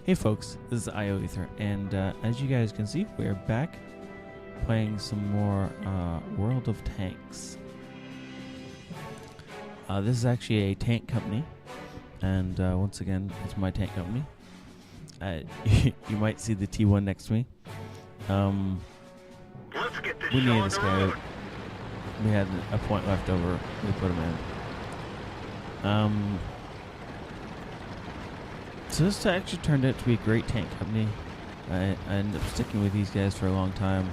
Hey folks, this is IO Ether, and as you guys can see, we're back playing some more World of Tanks. This is actually a tank company, and once again, it's my tank company. You might see the T1 next to me. Let's get this We show needed on this the guy. road. We had a point left over. We put him in. So this actually turned out to be a great tank company. I ended up sticking with these guys for a long time.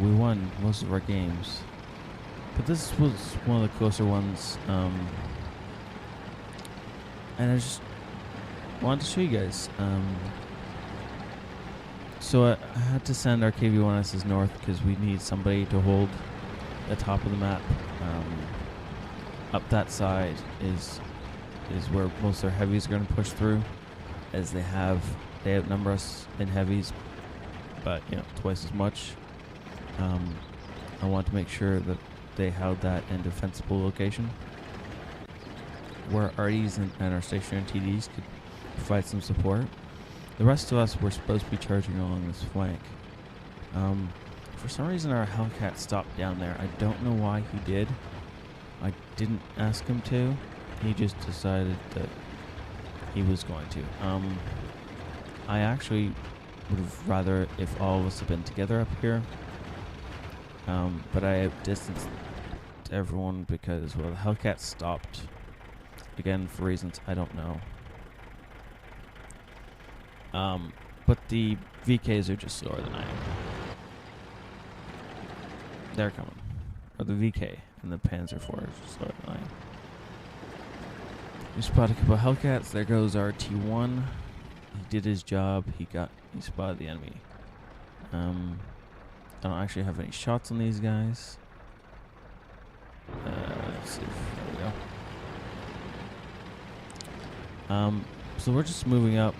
We won most of our games, but this was one of the closer ones. And I just wanted to show you guys. So I had to send our KV-1Ss north because we need somebody to hold the top of the map. Up that side is where most of their heavies are going to push through, as they outnumber us in heavies, but twice as much. I want to make sure that they held that in defensible location where RDs and our stationary TDs could provide some support. The rest of us were supposed to be charging along this flank. For some reason our Hellcat stopped down there. I don't know why he did. I didn't ask him to. He just decided that he was going to. I actually would have rather if all of us had been together up here. But I outdistanced everyone because, well, the Hellcat stopped. Again, for reasons I don't know. But the VKs are just slower than I am. They're coming. Or the VK and the Panzer IV are just slower than I am. We spotted a couple of Hellcats. There goes our T1. He did his job. He spotted the enemy. I don't actually have any shots on these guys. Let's see. There we go. So we're just moving up.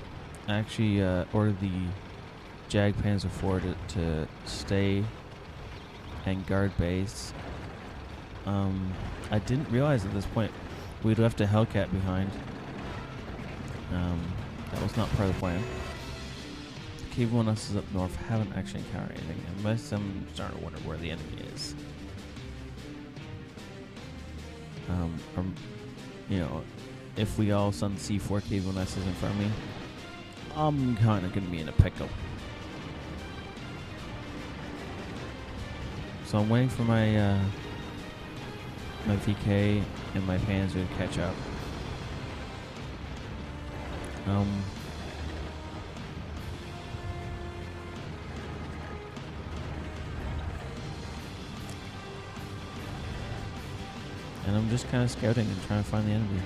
I actually ordered the Jag Panzer IV to stay and guard base. I didn't realize at this point we'd left a Hellcat behind. That was not part of the plan. The KV-1Ss up north haven't actually encountered anything, unless I'm starting to wonder where the enemy is. If we all sudden see 4 KV-1Ss in front of me, I'm kind of going to be in a pickle. So I'm waiting for my my VK and my Panzer to catch up. And I'm just kind of scouting and trying to find the enemy.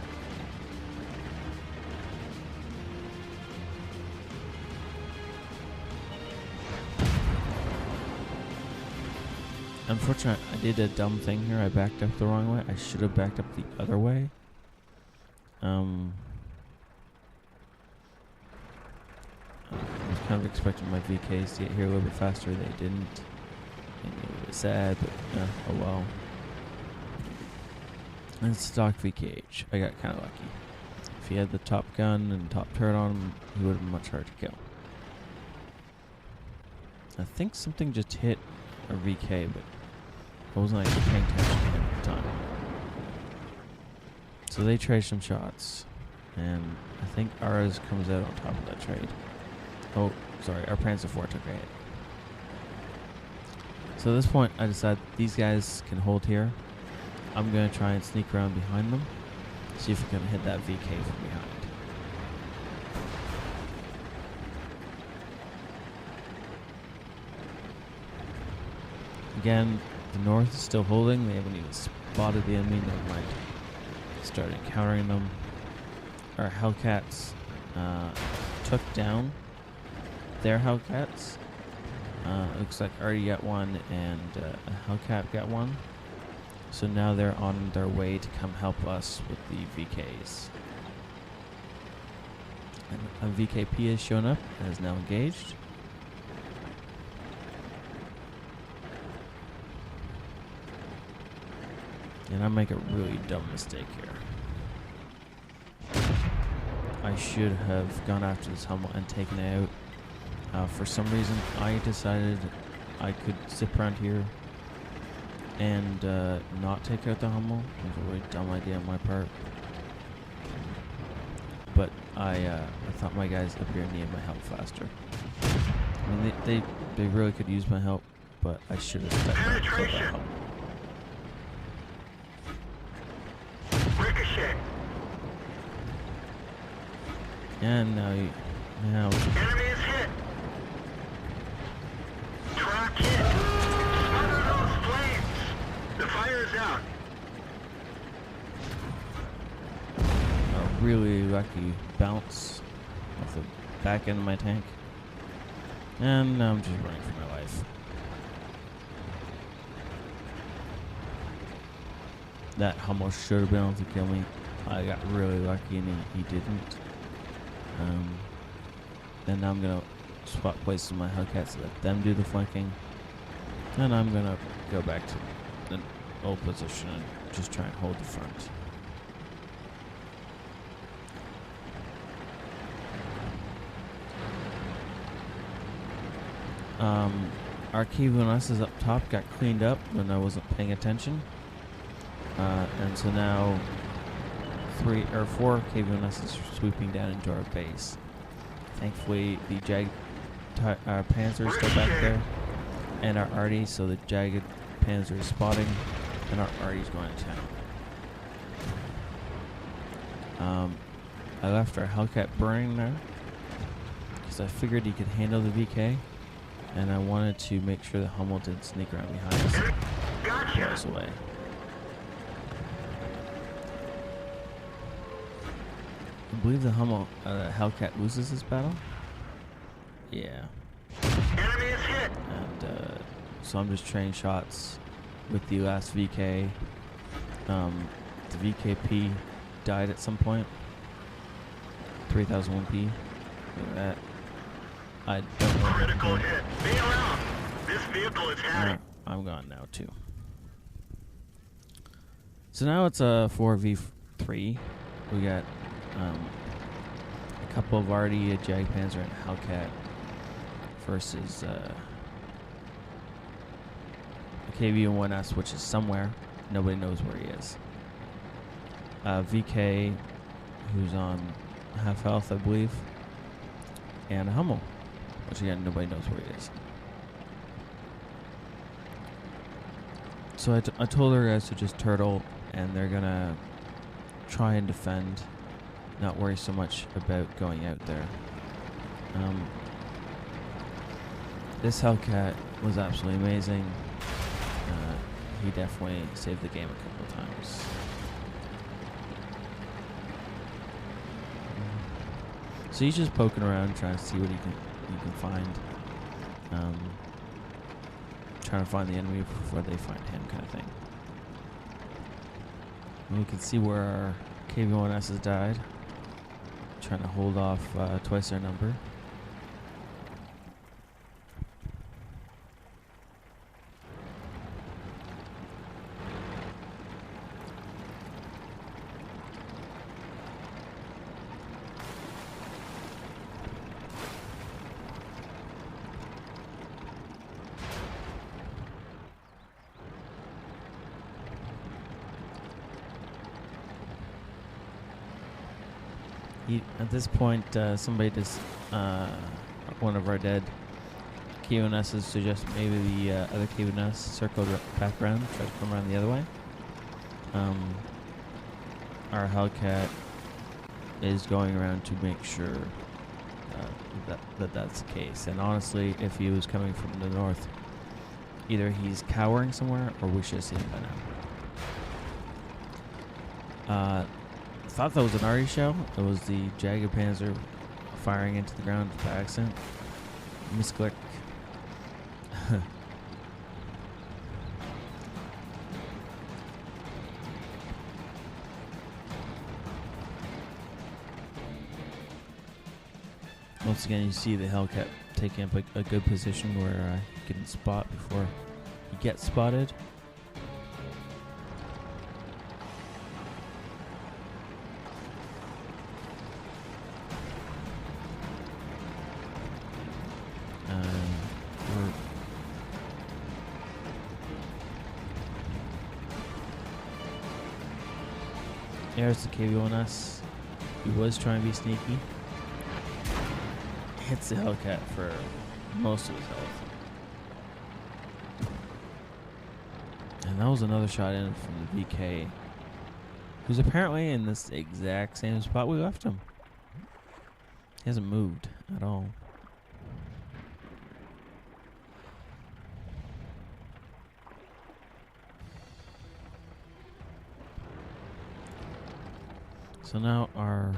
Unfortunately, I did a dumb thing here. I backed up the wrong way. I should have backed up the other way. I was kind of expecting my VKs to get here a little bit faster. They didn't. Made me a little bit sad, but oh well. And it's stock VKH. I got kind of lucky. If he had the top gun and top turret on him, he would have been much harder to kill. I think something just hit a VK, but I wasn't actually paying attention to him at the time. So they trade some shots, and I think ours comes out on top of that trade. Oh, sorry, our Panzer IV took a hit. So at this point, I decided these guys can hold here. I'm going to try and sneak around behind them, see if we can hit that VK from behind. Again, the north is still holding. They haven't even spotted the enemy. Never mind. Started encountering them. Our Hellcats took down their Hellcats. Looks like already got one, and a Hellcat got one. So now they're on their way to come help us with the VKs. And a VKP has shown up and is now engaged. And I make a really dumb mistake here. I should have gone after this Hummel and taken it out. For some reason, I decided I could zip around here and not take out the Hummel. It was a really dumb idea on my part. But I thought my guys up here needed my help faster. I mean, they really could use my help, but I should have stepped back and killed that Hummel. Ricochet. And now Enemy is hit. Track hit. Smother those flames. The fire is out. a really lucky bounce off the back end of my tank. And now I'm just running for my life. That Hummel should have been able to kill me. I got really lucky and he didn't. And now I'm going to swap places with my Hellcats, let them do the flanking. And I'm going to go back to the old position and just try and hold the front. Our KV1S's up top got cleaned up when I wasn't paying attention. And so now 3 or 4 KV1S's are sweeping down into our base. Thankfully, the jagged Panzer is still back there, and our arty, so the jagged Panzer is spotting, and our arty's going to town. I left our Hellcat burning there because I figured he could handle the VK, and I wanted to make sure the Hummel didn't sneak around behind us and blow us away. I believe the Hellcat loses this battle. Yeah. Enemy is hit. And so I'm just trading shots with the last VK. The VKP died at some point. 3001P. Look at that. I don't know. Critical hit. Be around. This vehicle is heading. I'm gone now too. So now it's a 4v3. We got a couple of arty, a Jag Panzer, and a Hellcat versus a KV1S, which is somewhere. Nobody knows where he is. VK, who's on half health, I believe, and a Hummel, which again, nobody knows where he is. So I told our guys to just turtle, and they're gonna try and defend, not worry so much about going out there. This Hellcat was absolutely amazing. He definitely saved the game a couple of times. So he's just poking around, trying to see what he can find. Trying to find the enemy before they find him, kind of thing. And we can see where our KV1S has died. Trying to hold off twice our number. At this point, somebody just, one of our dead KV1S's suggests maybe the other KV1S circled back around, try to come around the other way. Our Hellcat is going around to make sure that's the case. And honestly, if he was coming from the north, either he's cowering somewhere or we should have seen him by now. Thought that was an arty shell. It was the Jagged Panzer firing into the ground by accident. Misclick. Once again, you see the Hellcat taking up a good position where he can spot before he gets spotted. There's the KV-1S. He was trying to be sneaky. Hits the Hellcat for most of his health. And that was another shot in from the VK, who's apparently in this exact same spot we left him. He hasn't moved at all. So now our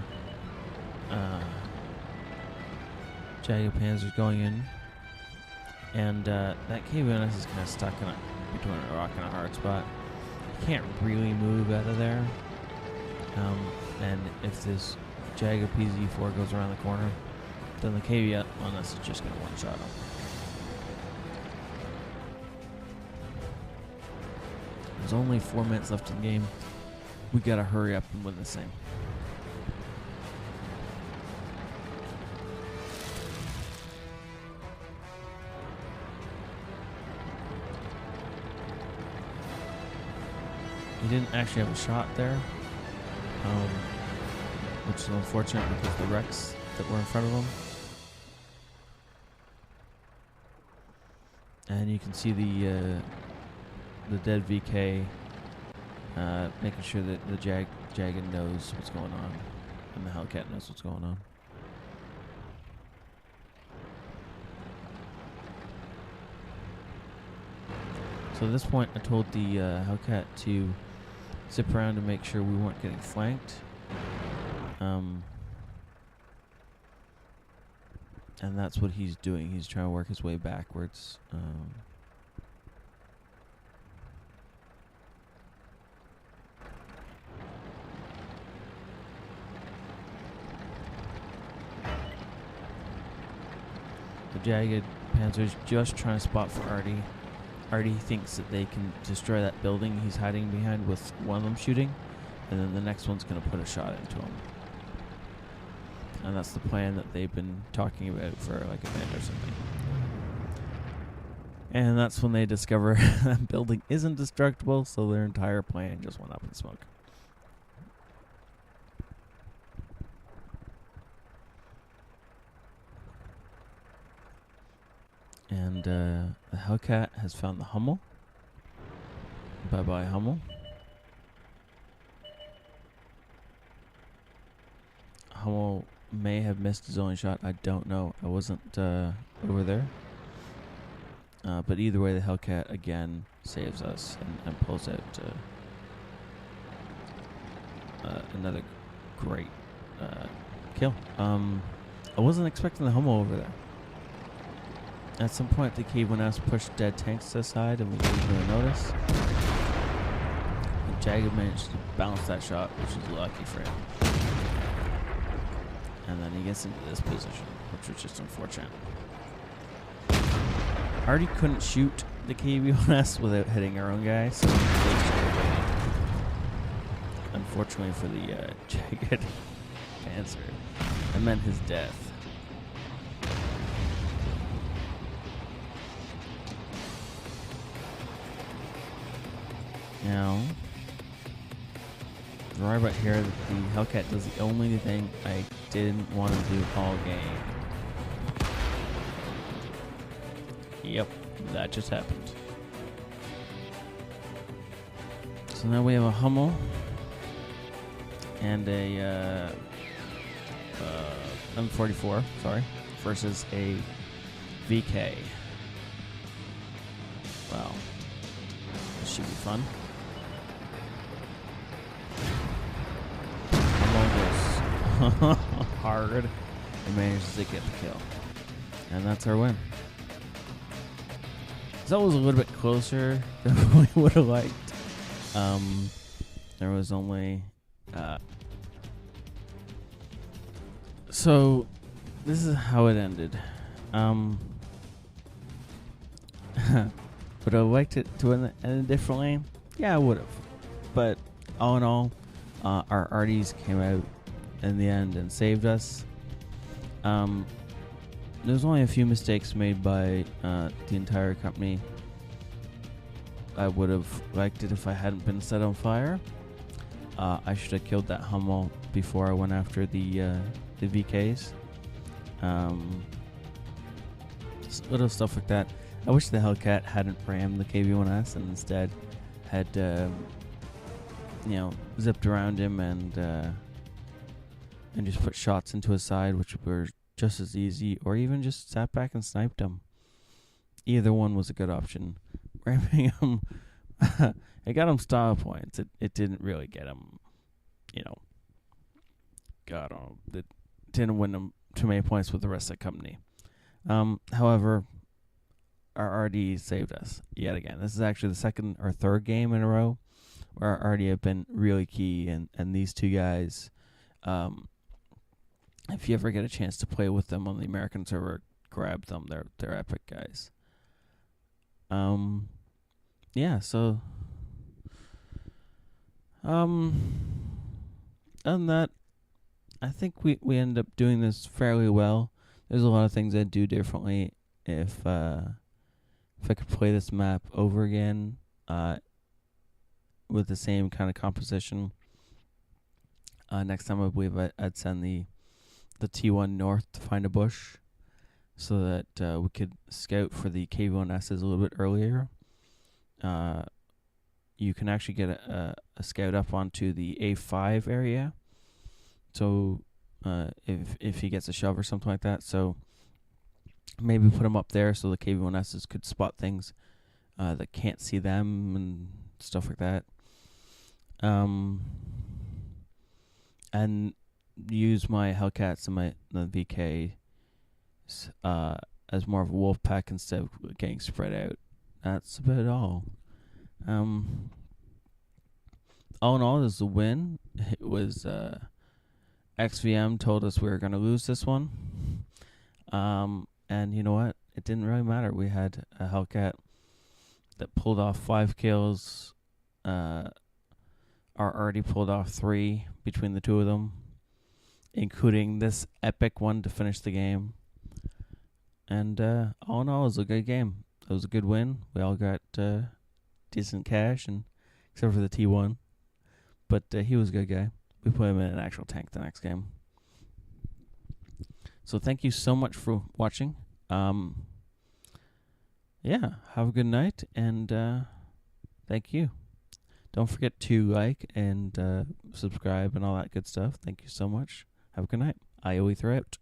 Jagged Panzer's going in, and that KV-1S is kind of stuck in between a rock and a hard spot. He can't really move out of there, and if this Jagged PZ-4 goes around the corner, then the KV-1S is just going to one-shot him. There's only 4 minutes left in the game. We got to hurry up and win this thing. He didn't actually have a shot there, which is unfortunate because the wrecks that were in front of him. And you can see the dead VK making sure that the Jagged knows what's going on, and the Hellcat knows what's going on. So at this point, I told the Hellcat to zip around to make sure we weren't getting flanked. And that's what he's doing. He's trying to work his way backwards. The Jagged Panzer's just trying to spot for Artie. Artie thinks that they can destroy that building he's hiding behind with one of them shooting, and then the next one's going to put a shot into him. And that's the plan that they've been talking about for like a minute or something. And that's when they discover that building isn't destructible, so their entire plan just went up in smoke. And the Hellcat has found the Hummel. Bye-bye, Hummel. Hummel may have missed his only shot. I don't know. I wasn't over there. But either way, the Hellcat again saves us and pulls out another great kill. I wasn't expecting the Hummel over there. At some point, the KV-1S pushed dead tanks to the side, and we didn't really notice. And Jagged managed to bounce that shot, which is lucky for him. And then he gets into this position, which was just unfortunate. Artie couldn't shoot the KV-1S without hitting our own guy, so unfortunately for the Jagged Panzer, that meant his death. Now, right about here, the Hellcat does the only thing I didn't want to do all game. Yep, that just happened. So now we have a Hummel and a M44, sorry, versus a VK. Wow, this should be fun. Hard and manages to get the kill, and that's our win. That was a little bit closer than we would have liked. There was only so this is how it ended. Would I have liked it to end differently? Yeah, I would have, but all in all, our Arties came out in the end and saved us. There's only a few mistakes made by the entire company. I would have liked it if I hadn't been set on fire. I should have killed that Hummel before I went after the VKs. Just little stuff like that. I wish the Hellcat hadn't rammed the KV-1S and instead had, zipped around him and just put shots into his side, which were just as easy, or even just sat back and sniped him. Either one was a good option. Ramming him, it got him style points. It didn't really get him, it didn't win him too many points with the rest of the company. However, our RD saved us yet again. This is actually the second or third game in a row where our RD have been really key, and these two guys, if you ever get a chance to play with them on the American server, grab them. They're epic guys. So other than that, I think we end up doing this fairly well. There's a lot of things I'd do differently if I could play this map over again with the same kind of composition. Next time I believe I'd send the T1 north to find a bush so that we could scout for the KV-1Ss a little bit earlier. You can actually get a scout up onto the A5 area. So if he gets a shove or something like that, so maybe put him up there so the KV-1Ss could spot things that can't see them and stuff like that. And use my Hellcats and the VK as more of a wolf pack instead of getting spread out. That's about all. All in all, this is a win. It was XVM told us we were going to lose this one. And you know what? It didn't really matter. We had a Hellcat that pulled off 5 kills. Our already pulled off 3 between the two of them, including this epic one to finish the game. And all in all, it was a good game. It was a good win. We all got decent cash, and except for the T1. But he was a good guy. We put him in an actual tank the next game. So thank you so much for watching. Have a good night, and thank you. Don't forget to like and subscribe and all that good stuff. Thank you so much. Have a good night. IOE throughout.